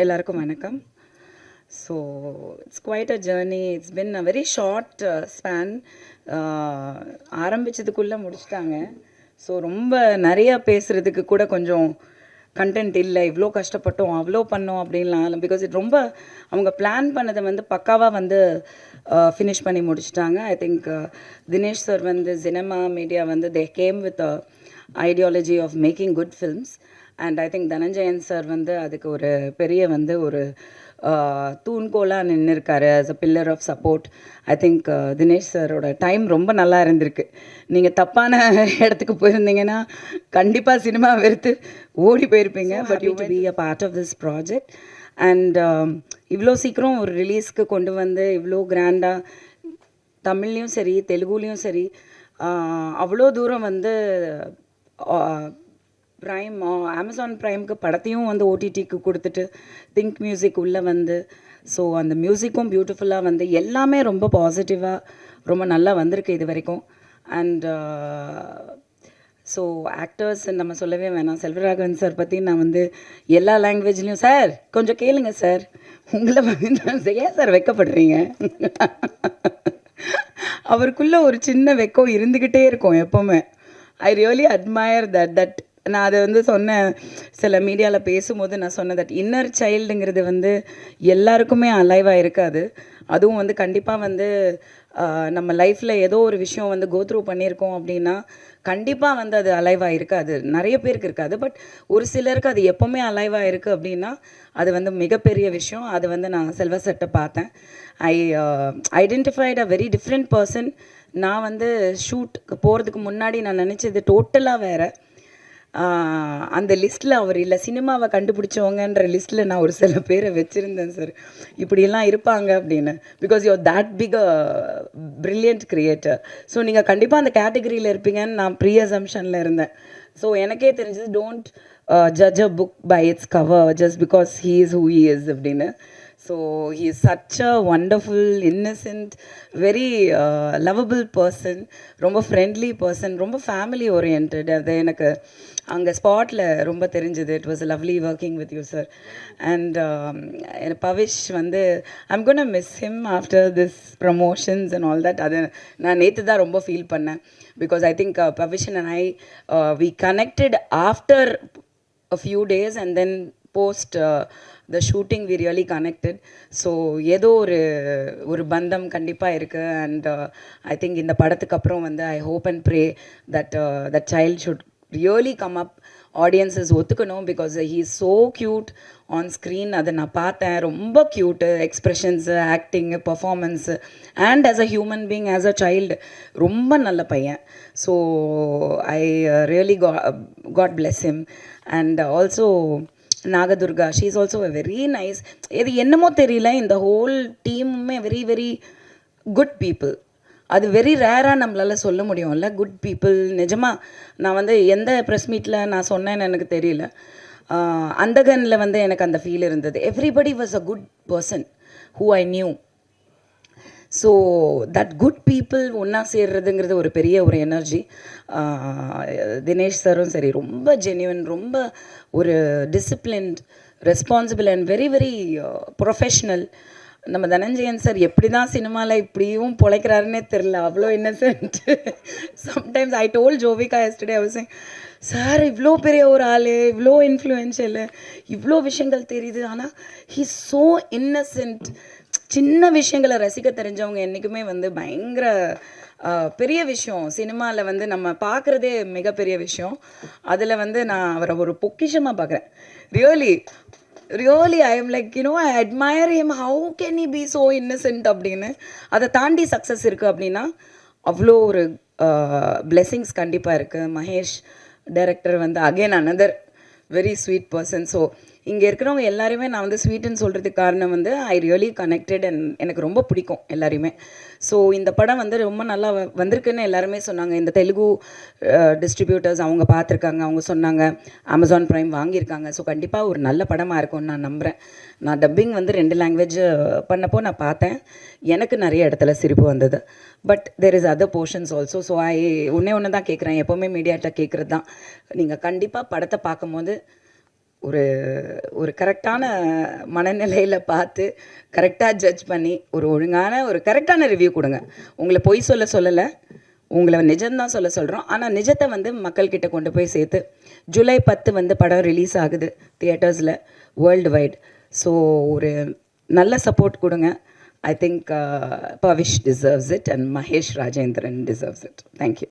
எல்லாருக்கும் வணக்கம். So it's quite a journey. It's been a very short span. ஆரம்பித்ததுக்குள்ளே முடிச்சிட்டாங்க. ஸோ ரொம்ப நிறையா பேசுகிறதுக்கு கூட கொஞ்சம் கண்டென்ட் இல்லை. இவ்வளோ கஷ்டப்பட்டோம், அவ்வளோ பண்ணோம் அப்படின்லாம். பிகாஸ் இது ரொம்ப அவங்க பிளான் பண்ணதை வந்து பக்காவாக வந்து ஃபினிஷ் பண்ணி முடிச்சிட்டாங்க. ஐ திங்க் தினேஷ் சார் வந்து சினிமா மீடியா வந்து they came with ideology of making good films. And I think Dhananjayan sir வந்து அதுக்கு ஒரு பெரிய வந்து ஒரு தூண்கோலாக நின்று இருக்காரு as a pillar of support. I think Dinesh சாரோட டைம் ரொம்ப நல்லா இருந்திருக்கு. நீங்கள் தப்பான இடத்துக்கு போயிருந்தீங்கன்னா கண்டிப்பாக சினிமா வெறுத்து ஓடி போயிருப்பீங்க. But you do be a part of this project. And இவ்வளோ சீக்கிரம் ஒரு ரிலீஸ்க்கு கொண்டு வந்து இவ்வளோ கிராண்டாக தமிழ்லேயும் சரி தெலுங்குலேயும் சரி அவ்வளோ தூரம் வந்து ப்ரைம் அமேசான் ப்ரைம்க்கு படத்தையும் வந்து ஓடிடிக்கு கொடுத்துட்டு திங்க் மியூசிக் உள்ளே வந்து ஸோ அந்த மியூசிக்கும் பியூட்டிஃபுல்லாக வந்து எல்லாமே ரொம்ப பாசிட்டிவாக ரொம்ப நல்லா வந்திருக்கு இது வரைக்கும். அண்ட் ஸோ ஆக்டர்ஸ் நம்ம சொல்லவே வேணாம். செல்வராகவன் சார் பற்றி நான் வந்து எல்லா லாங்குவேஜ்லேயும் சார் கொஞ்சம் கேளுங்க சார், உங்களை வந்து ஏன் சார் வெக்கப்படுறீங்க? அவருக்குள்ளே ஒரு சின்ன வெக்கம் இருந்துக்கிட்டே இருக்கும் எப்போவுமே. ஐ ரியலி அட்மயர் தட் நான் அதை வந்து சொன்னேன் சில மீடியாவில் பேசும்போது. நான் சொன்னேன் தட் இன்னர் சைல்டுங்கிறது வந்து எல்லாருக்குமே அலைவாக இருக்காது. அதுவும் வந்து கண்டிப்பாக வந்து நம்ம லைஃப்பில் ஏதோ ஒரு விஷயம் வந்து கோத்ரூ பண்ணியிருக்கோம் அப்படின்னா கண்டிப்பாக வந்து அது அலைவாக இருக்காது. நிறைய பேருக்கு இருக்காது. பட் ஒரு சிலருக்கு அது எப்போவுமே அலைவாக இருக்குது அப்படின்னா அது வந்து மிகப்பெரிய விஷயம். அது வந்து நான் செல்வ செட்டை பார்த்தேன். I identified a very different person. நான் வந்து ஷூட்டுக்கு போகிறதுக்கு முன்னாடி நான் நினச்சது டோட்டலாக வேறு. அந்த லிஸ்ட்டில் அவர் இல்லை. சினிமாவை கண்டுபிடிச்சவங்கன்ற லிஸ்ட்டில் நான் ஒரு சில பேரை வச்சுருந்தேன் சார், இப்படியெல்லாம் இருப்பாங்க அப்படின்னு. Because you're that big a brilliant creator. So நீங்கள் கண்டிப்பாக அந்த கேட்டகரியில் இருப்பீங்கன்னு நான் ப்ரீ அசம்ஷனில் இருந்தேன். ஸோ எனக்கே தெரிஞ்சது don't judge a book by its cover just because he is who he is அப்படின்னு. So he is such a wonderful innocent very lovable person. ரொம்ப ஃப்ரெண்ட்லி பர்சன், ரொம்ப ஃபேமிலி ஓரியன்ட். அது எனக்கு அங்கே ஸ்பாட்டில் ரொம்ப தெரிஞ்சுது. It was lovely working with you sir. And Pavish வந்து I'm gonna miss him after this promotions and all that. அது நான் நேற்று தான் ரொம்ப ஃபீல் பண்ணேன். Because I think Pavish and I we connected after a few days and then post the shooting we really connected. So ஏதோ ஒரு பந்தம் கண்டிப்பாக இருக்குது. அண்ட் ஐ திங்க் இந்த படத்துக்கு அப்புறம் வந்து I hope and pray that that child should really come up. Audiences ஒத்துக்கணும். Because he is so cute on screen. அதை நான் பார்த்தேன். ரொம்ப cute expressions, acting, performance and as a human being as a child ரொம்ப நல்ல பையன். So I really God bless him. And also Nagadurga, she is also a very nice. இது என்னமோ தெரியல, இந்த ஹோல் டீமுமே வெரி வெரி குட் பீப்புள். அது very ரேராக நம்மளால் சொல்ல முடியும்ல, குட் பீப்புள். நிஜமாக நான் வந்து எந்த ப்ரெஸ் மீட்டில் நான் சொன்னேன்னு எனக்கு தெரியல. அந்தகனில் வந்து எனக்கு அந்த ஃபீல் இருந்தது. Everybody was a good person who I knew. So that good people ஒன்றா சேர்றதுங்கிறது ஒரு பெரிய ஒரு எனர்ஜி. தினேஷ் சாரும் சரி ரொம்ப ஜென்யூன், ரொம்ப ஒரு disciplined, responsible and very very professional. நம்ம தனஞ்சயன் சார் எப்படி தான் சினிமாவில் இப்படியும் பொழைக்கிறாருன்னே தெரில, அவ்வளோ Innocent. Sometimes I told Jovika yesterday I was saying, sir இவ்வளோ பெரிய ஒரு ஆள், இவ்வளோ இன்ஃப்ளூயன்ஷியல், இவ்வளோ விஷயங்கள் தெரியுது, ஆனால் ஹீ ஸோ இன்னசென்ட். சின்ன விஷயங்களை ரசிக்க தெரிஞ்சவங்க என்றைக்குமே வந்து பயங்கர பெரிய விஷயம். சினிமாவில் வந்து நம்ம பார்க்குறதே மிகப்பெரிய விஷயம். அதில் வந்து நான் அவரை ஒரு பொக்கிஷமாக பார்க்குறேன். Really I am like I admire him. How can he B so Innocent அப்படின்னு. அதை தாண்டி சக்ஸஸ் இருக்குது அப்படின்னா அவ்வளோ ஒரு பிளெஸிங்ஸ் கண்டிப்பாக இருக்குது. மகேஷ் டைரக்டர் வந்து again another very sweet person. So இங்கே இருக்கிறவங்க எல்லாருமே நான் வந்து ஸ்வீட்டுன்னு சொல்கிறதுக்கு காரணம் வந்து ஐ ரியலி கனெக்டட் அண்ட் எனக்கு ரொம்ப பிடிக்கும் எல்லாருமே. ஸோ இந்த படம் வந்து ரொம்ப நல்லா வந்திருக்குன்னு எல்லாருமே சொன்னாங்க. இந்த தெலுங்கு டிஸ்ட்ரிபியூட்டர்ஸ் அவங்க பார்த்துருக்காங்க, அவங்க சொன்னாங்க அமேசான் ப்ரைம் வாங்கியிருக்காங்க. ஸோ கண்டிப்பாக ஒரு நல்ல படமாக இருக்கும்னு நான் நம்புகிறேன். நான் டப்பிங் வந்து 2 லாங்குவேஜ் பண்ணப்போ நான் பார்த்தேன். எனக்கு நிறைய இடத்துல சிரிப்பு வந்தது. But there is other portions also. So ஒன்று தான் கேட்குறேன், எப்போவுமே மீடியாட்ட கேட்குறது தான், நீங்கள் கண்டிப்பாக படத்தை பார்க்கும்போது ஒரு ஒரு கரெக்டான மனநிலையில் பார்த்து கரெக்டாக ஜட்ஜ் பண்ணி ஒரு ஒழுங்கான ஒரு கரெக்டான ரிவ்யூ கொடுங்க. உங்களை பொய் சொல்லலை, உங்களை நிஜம்தான் சொல்கிறோம். ஆனால் நிஜத்தை வந்து மக்கள்கிட்ட கொண்டு போய் சேர்த்து ஜூலை 10 வந்து படம் ரிலீஸ் ஆகுது தியேட்டர்ஸில் வேர்ல்டு வைட். ஸோ ஒரு நல்ல சப்போர்ட் கொடுங்க. I think Pavish deserves it and Mahesh Rajendran deserves it. Thank you.